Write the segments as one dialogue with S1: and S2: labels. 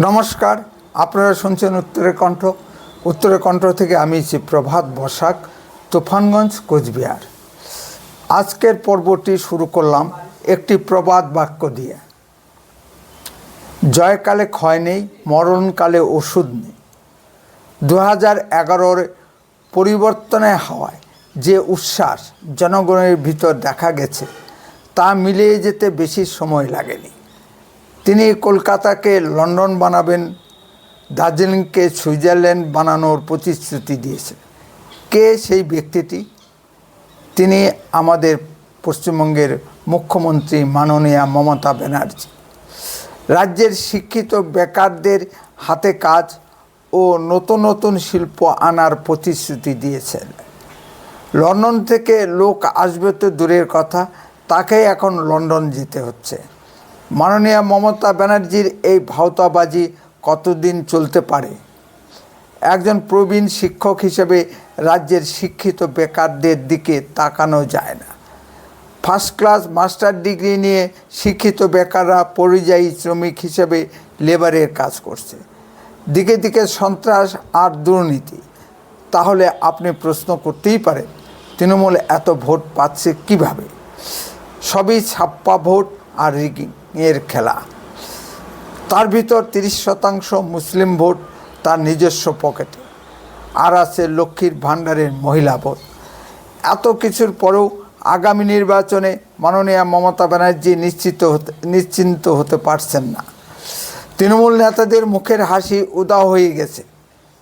S1: নমস্কার, আপনারা শুনছেন উত্তরের কণ্ঠ থেকে আমি প্রভাত বসাক, তুফানগঞ্জ, কোচবিহার। আজকের পর্বটি শুরু করলাম একটি প্রবাদ বাক্য দিয়ে। জয়কালে ক্ষয় নেই, মরণকালে ওষুধ নেই। 2011-র পরিবর্তনের হাওয়ায় যে উচ্ছ্বাস জনগণের ভিতর দেখা গেছে তা মিলিয়ে যেতে বেশি সময় লাগেনি। তিনি কলকাতাকে লন্ডন বানাবেন, দার্জিলিংকে সুইজারল্যান্ড বানানোর প্রতিশ্রুতি দিয়েছেন। কে সেই ব্যক্তিটি? তিনি আমাদের পশ্চিমবঙ্গের মুখ্যমন্ত্রী মাননীয়া মমতা ব্যানার্জি। রাজ্যের শিক্ষিত বেকারদের হাতে কাজ ও নতুন নতুন শিল্প আনার প্রতিশ্রুতি দিয়েছেন। লন্ডন থেকে লোক আসবে তো দূরের কথা, তাকেই এখন লন্ডন যেতে হচ্ছে। মাননীয়া মমতা ব্যানার্জির এই ভাওতাবাজি কতদিন চলতে পারে? একজন প্রবীণ শিক্ষক হিসেবে রাজ্যের শিক্ষিত বেকারদের দিকে তাকানো যায় না। ফার্স্ট ক্লাস মাস্টার ডিগ্রি নিয়ে শিক্ষিত বেকাররা পরিযায়ী শ্রমিক হিসেবে লেবারের কাজ করছে। দিকে দিকে সন্ত্রাস আর দুর্নীতি। তাহলে আপনি প্রশ্ন করতেই পারেন, তৃণমূল এত ভোট পাচ্ছে কিভাবে? সবই ছাপ্পা ভোট আর রিগিংয়ের খেলা। তার ভিতর 30% মুসলিম ভোট তার নিজস্ব পকেটে, আর আছে লক্ষ্মীর ভাণ্ডারের মহিলা ভোট। এত কিছুর পরেও আগামী নির্বাচনে মাননীয়া মমতা ব্যানার্জি নিশ্চিন্ত হতে পারছেন না। তৃণমূল নেতাদের মুখের হাসি উদাও হয়ে গেছে।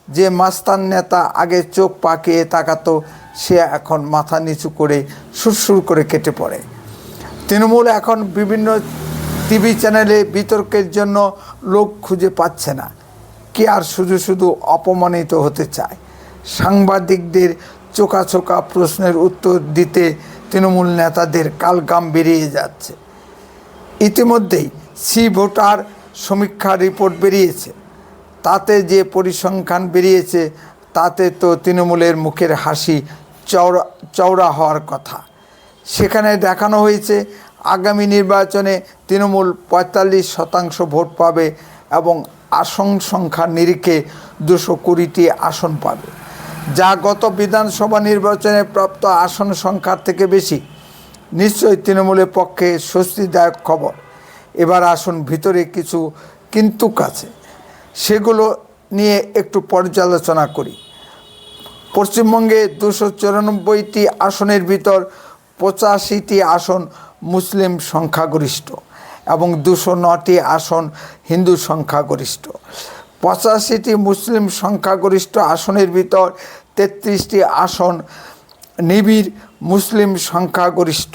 S1: যে মাস্তান নেতা আগে চোখ পাকিয়ে তাকাতো, সে এখন মাথা নিচু করে সুরসুর করে কেটে পড়ে। তৃণমূল এখন বিভিন্ন টিভি চ্যানেলে বিতর্কের জন্য লোক খুঁজে পাচ্ছে না। কে আর শুধু শুধু অপমানিত হতে চায়? সাংবাদিকদের চোখা প্রশ্নের উত্তর দিতে তৃণমূল নেতাদের কালঘাম বেরিয়ে যাচ্ছে। ইতিমধ্যেই ভোটার সমীক্ষা রিপোর্ট বেরিয়েছে। তাতে যে পরিসংখ্যান বেরিয়েছে তাতে তো তৃণমূলের মুখের হাসি চওড়া হওয়ার কথা। সেখানে দেখানো হয়েছে আগামী নির্বাচনে তৃণমূল 45% ভোট পাবে এবং আসন সংখ্যার নিরিখে 220টি আসন পাবে, যা গত বিধানসভা নির্বাচনে প্রাপ্ত আসন সংখ্যার থেকে বেশি। নিশ্চয়ই তৃণমূলের পক্ষে স্বস্তিদায়ক খবর। এবার আসুন ভিতরে কিছু কিন্তু আছে, সেগুলো নিয়ে একটু পর্যালোচনা করি। পশ্চিমবঙ্গে 294টি আসনের ভিতর 85টি আসন মুসলিম সংখ্যাগরিষ্ঠ এবং 209টি আসন হিন্দু সংখ্যাগরিষ্ঠ। 85টি মুসলিম সংখ্যাগরিষ্ঠ আসনের ভিতর 33টি আসন নিবিড় মুসলিম সংখ্যাগরিষ্ঠ।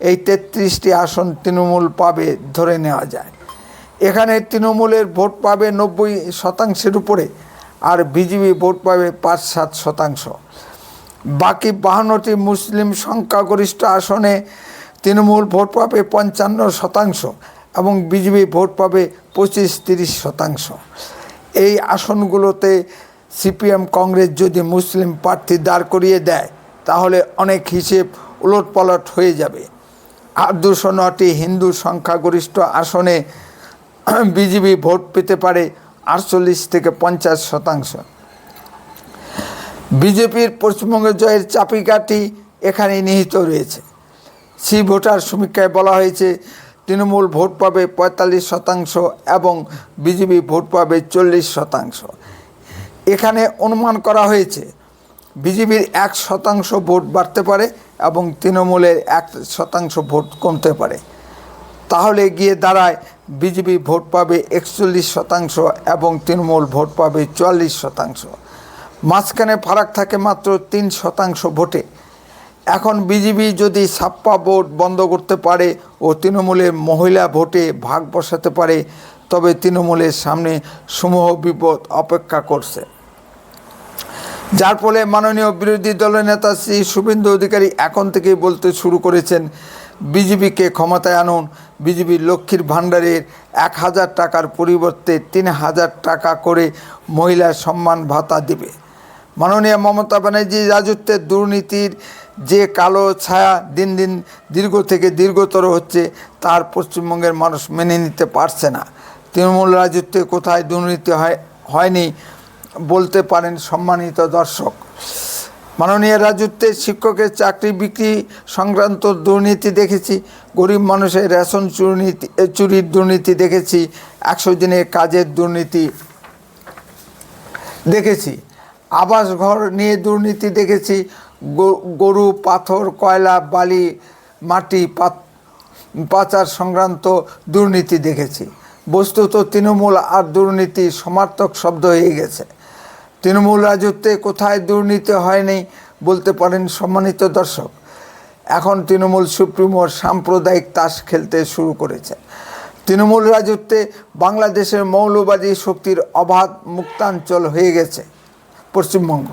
S1: এই 33টি আসন তৃণমূল পাবে ধরে নেওয়া যায়। এখানে তৃণমূলের ভোট পাবে 90% উপরে, আর বিজেপি ভোট পাবে 5-7%। বাকি 52টি মুসলিম সংখ্যাগরিষ্ঠ আসনে তৃণমূল ভোট পাবে 55% এবং বিজেপি ভোট পাবে 25-30%। এই আসনগুলোতে সিপিএম কংগ্রেস যদি মুসলিম প্রার্থী দাঁড় করিয়ে দেয় তাহলে অনেক হিসেব উলটপালট হয়ে যাবে। আর 209টি হিন্দু সংখ্যাগরিষ্ঠ আসনে বিজেপি ভোট পেতে পারে 48-50%। বিজেপির পশ্চিমবঙ্গ জয়ের চাবিকাঠি এখানে নিহিত রয়েছে। ভোটার সমীক্ষায় বলা হয়েছে তৃণমূল ভোট পাবে 45% এবং বিজেপি ভোট পাবে 40%। এখানে অনুমান করা হয়েছে বিজেপির 1% ভোট বাড়তে পারে এবং তৃণমূলের 1% ভোট কমতে পারে। তাহলে গিয়ে দাঁড়ায় বিজেপি ভোট পাবে 41% এবং তৃণমূল ভোট পাবে 44%। মাঝখানে ফারাক থাকে মাত্র 3% ভোটে। এখন বিজেপি যদি ছাপ্পা ভোট বন্ধ করতে পারে ও তৃণমূলের মহিলা ভোটে ভাগ বসাতে পারে, তবে তৃণমূলের সামনে সমূহ বিপদ অপেক্ষা করছে। যার ফলে মাননীয় বিরোধী দলের নেতা শ্রী শুভেন্দু অধিকারী এখন থেকেই বলতে শুরু করেছেন, বিজেপিকে ক্ষমতায় আনুন। বিজেপির লক্ষ্মীর ভাণ্ডারের 1000 টাকার পরিবর্তে 3000 টাকা করে মহিলা সম্মান ভাতা দেবে। মাননীয় মমতা ব্যানার্জির রাজত্বের দুর্নীতির যে কালো ছায়া দিন দিন দীর্ঘ থেকে দীর্ঘতর হচ্ছে, তার পশ্চিমবঙ্গের মানুষ মেনে নিতে পারছে না। তৃণমূল রাজত্বে কোথায় দুর্নীতি হয়নি বলতে পারেন সম্মানিত দর্শক? মাননীয় রাজত্বে শিক্ষকের চাকরি বিক্রি সংক্রান্ত দুর্নীতি দেখেছি, গরিব মানুষের রেশন চুরির দুর্নীতি দেখেছি, 100 দিনের কাজের দুর্নীতি দেখেছি, আবাস ঘর নিয়ে দুর্নীতি দেখেছি, গরু পাথর কয়লা বালি মাটি পাচার সংক্রান্ত দুর্নীতি দেখেছি। বস্তুত তৃণমূল আর দুর্নীতি সমার্থক শব্দ হয়ে গেছে। তৃণমূল রাজত্বে কোথায় দুর্নীতি হয়নি বলতে পারেন সম্মানিত দর্শক? এখন তৃণমূল সুপ্রিমোর সাম্প্রদায়িক তাস খেলতে শুরু করেছে। তৃণমূল রাজত্বে বাংলাদেশের মৌলবাদী শক্তির অবাধ মুক্তাঞ্চল হয়ে গেছে পশ্চিমবঙ্গ।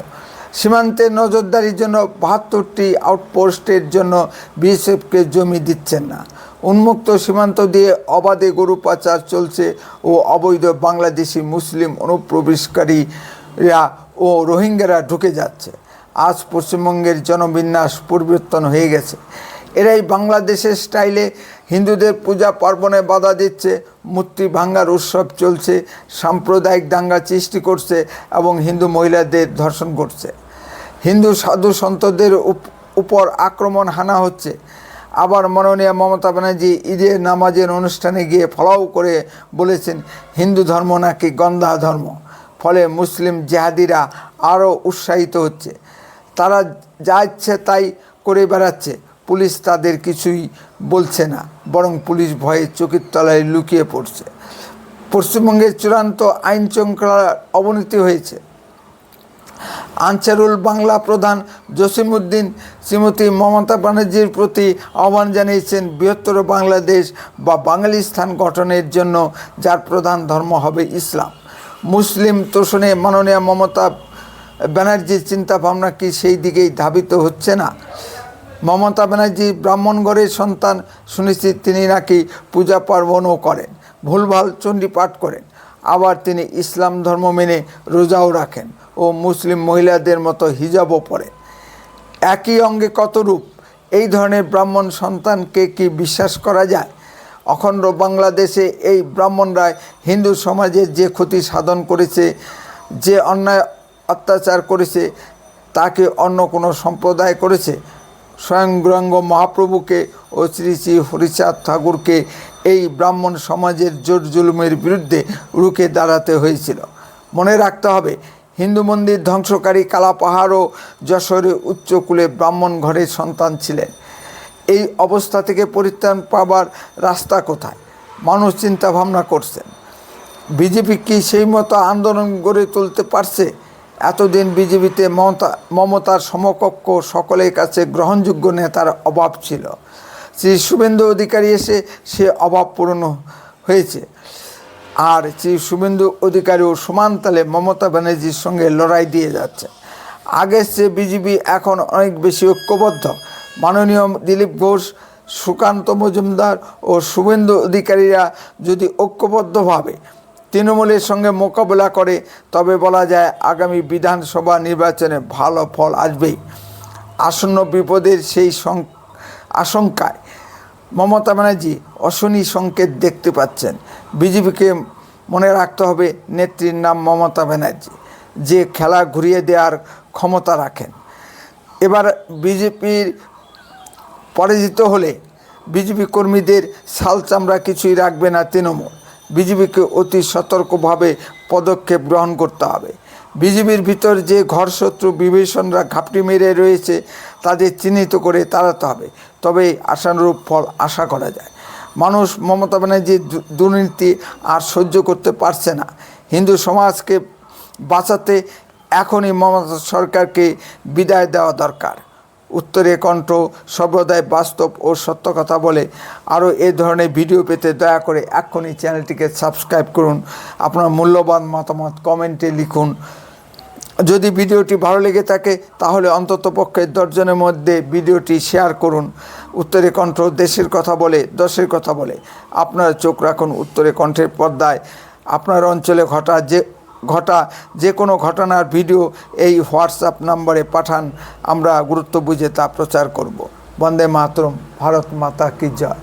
S1: সীমান্তে নজরদারির জন্য 72টি আউটপোস্টের জন্য বিএসএফকে জমি দিচ্ছেন না। উন্মুক্ত সীমান্ত দিয়ে অবাধে গরু পাচার চলছে ও অবৈধ বাংলাদেশি মুসলিম অনুপ্রবেশকারীরা ও রোহিঙ্গারা ঢুকে যাচ্ছে। আজ পশ্চিমবঙ্গের জনবিন্যাস পরিবর্তন হয়ে গেছে। এরাই বাংলাদেশের স্টাইলে হিন্দুদের পূজা পার্বণে বাধা দিচ্ছে, মূর্তি ভাঙ্গার উৎসব চলছে, সাম্প্রদায়িক দাঙ্গা সৃষ্টি করছে এবং হিন্দু মহিলাদের ধর্ষণ করছে। হিন্দু সাধু সন্তদের উপর আক্রমণ হানা হচ্ছে। আবার মাননীয় মমতা ব্যানার্জি ঈদের নামাজের অনুষ্ঠানে গিয়ে ফলাও করে বলেছেন হিন্দু ধর্ম নাকি গন্ধা ধর্ম। ফলে মুসলিম জেহাদিরা আরও উৎসাহিত হচ্ছে। তারা যা ইচ্ছে তাই করে বেড়াচ্ছে। পুলিশ তাদের কিছুই বলছে না, বরং পুলিশ ভয়ে চোখের তলায় লুকিয়ে পড়ছে। পশ্চিমবঙ্গের চূড়ান্ত আইন শৃঙ্খলার অবনতি হয়েছে। আনসারুল বাংলা প্রধান জসিমউদ্দিন শ্রীমতী মমতা ব্যানার্জির প্রতি আহ্বান জানিয়েছেন বৃহত্তর বাংলাদেশ বা বাঙালিস্তান গঠনের জন্য, যার প্রধান ধর্ম হবে ইসলাম। মুসলিম তোষণে মাননীয় মমতা ব্যানার্জির চিন্তাভাবনা কি সেই দিকেই ধাবিত হচ্ছে না? মমতা ব্যানার্জি ব্রাহ্মণগড়ের সন্তান, শুনেছি তিনি নাকি পূজা পার্বণও করেন, ভুলভাল চণ্ডী পাঠ করেন। আবার তিনি ইসলাম ধর্ম মেনে রোজাও রাখেন ও মুসলিম মহিলাদের মতো হিজাবও পরেন। একই অঙ্গে কত রূপ! এই ধরনের ব্রাহ্মণ সন্তানকে কি বিশ্বাস করা যায়? অখণ্ড বাংলাদেশে এই ব্রাহ্মণরাই হিন্দু সমাজের যে ক্ষতি সাধন করেছে, যে অন্যায় অত্যাচার করেছে, তাকে অন্য কোনো সম্প্রদায় করেছে? স্বয়ং গৌরাঙ্গ মহাপ্রভুকে ও শ্রী শ্রী হরিচাঁদ ঠাকুরকে এই ব্রাহ্মণ সমাজের জোর জুলুমের বিরুদ্ধে রুখে দাঁড়াতে হয়েছিল। মনে রাখতে হবে, হিন্দু মন্দির ধ্বংসকারী কালাপাহাড়ও যশোরে উচ্চকুলে ব্রাহ্মণ ঘরের সন্তান ছিলেন। এই অবস্থা থেকে পরিত্রাণ পাবার রাস্তা কোথায়? মানুষ চিন্তা ভাবনা করছেন। বিজেপি কি সেই মতো আন্দোলন গড়ে তুলতে পারছে? এতদিন বিজেপিতে মমতার সমকক্ষ সকলের কাছে গ্রহণযোগ্য নেতার অভাব ছিল। শ্রী শুভেন্দু অধিকারী এসে সে অভাব পূরণ হয়েছে। আর শ্রী শুভেন্দু অধিকারীও সমান তালে মমতা ব্যানার্জির সঙ্গে লড়াই দিয়ে যাচ্ছে। আগের চেয়ে বিজেপি এখন অনেক বেশি ঐক্যবদ্ধ। মাননীয় দিলীপ ঘোষ, সুকান্ত মজুমদার ও শুভেন্দু অধিকারীরা যদি ঐক্যবদ্ধভাবে তৃণমূলের সঙ্গে মোকাবেলা করে, তবে বলা যায় আগামী বিধানসভা নির্বাচনে ভালো ফল আসবেই। আসন্ন বিপদের সেই আশঙ্কায় মমতা ব্যানার্জি অশনি সংকেত দেখতে পাচ্ছেন। বিজেপিকে মনে রাখতে হবে, নেত্রীর নাম মমতা ব্যানার্জি, যে খেলা ঘুরিয়ে দেওয়ার ক্ষমতা রাখেন। এবার বিজেপির পরাজিত হলে বিজেপি কর্মীদের ছাল চামড়া কিছুই রাখবে না তৃণমূল। বিজেপিকে অতি সতর্কভাবে পদক্ষেপ গ্রহণ করতে হবে। বিজেপির ভিতর যে ঘরশত্রু বিভীষণরা ঘাপটি মেরে রয়েছে, তাদের চিহ্নিত করে তাড়াতে হবে, তবেই আশানুরূপ ফল আশা করা যায়। মানুষ মমতা ব্যানার্জির দুর্নীতি আর সহ্য করতে পারছে না। হিন্দু সমাজকে বাঁচাতে এখনই মমতা সরকারকে বিদায় দেওয়া দরকার। উত্তরে কণ্ঠ সর্বদাই বাস্তব ও সত্য কথা বলে। আরও এ ধরনের ভিডিও পেতে দয়া করে এক্ষুনি চ্যানেলটিকে সাবস্ক্রাইব করুন। আপনার মূল্যবান মতামত কমেন্টে লিখুন। যদি ভিডিওটি ভালো লেগে থাকে তাহলে অন্ততপক্ষে 10 জনের মধ্যে ভিডিওটি শেয়ার করুন। উত্তরে কণ্ঠ দেশের কথা বলে, দশের কথা বলে। আপনারা চোখ রাখুন উত্তরে কণ্ঠের পর্দায়। আপনার অঞ্চলে ঘটা যে কোনো ঘটনার ভিডিও এই হোয়াটসঅ্যাপ নম্বরে পাঠান। আমরা গুরুত্ব বুঝে তা প্রচার করব। বন্দে মাতরম। ভারত মাতা কি জয়।